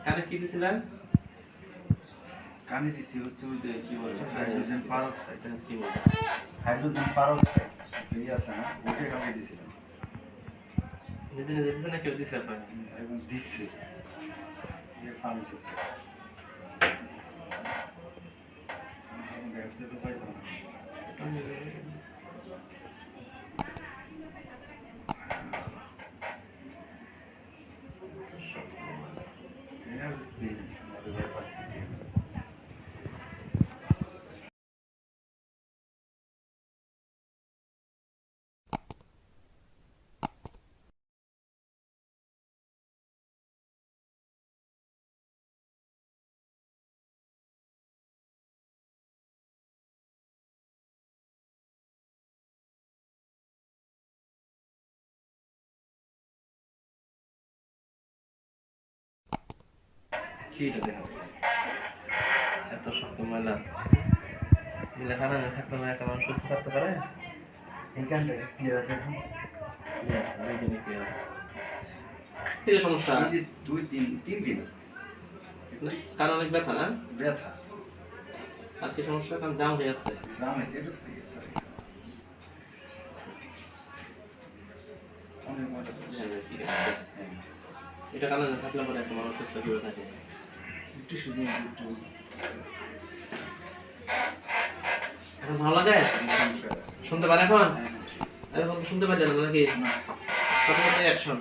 কানে কি দিছিলেন? কানে দিছি হচ্ছে ওই যে কি বলে হাইড্রোজেন পারঅক্সাইড। কি বলে? হাইড্রোজেন পারঅক্সাইড এই আছে না, ওটা কানে দিছিলাম। নিজে নিজে দিছে না কেউ দিছে আপনাকে? এবং দিচ্ছে এই ফার্মেসি দেখতে তো পাইলাম না। কি এটা দেখো এত শক্ত ময়লা দিলে খানা না থাকলে না একটা মানুষ সুস্থ থাকতে পারে? এইখানটা ক্লিয়ার আছে এখন? কি সমস্যা? এই যে 2-3 দিন আছে কান অনেক ব্যথা না? ব্যথা। আর কি সমস্যা? কারণ জাম হয়ে আছে। জাম আছে এটা ঠিক আছে। অনেক মজা করছে। এটা কানে না থাকলে পরে একটা মানুষ সুস্থ করে থাকে। একটু শুধু একটু এখন ভালো লাগে? শুনতে পারে এখন? এখন শুনতে পাচ্ছেন নাকি? না কথা বলতে অ্যাকশন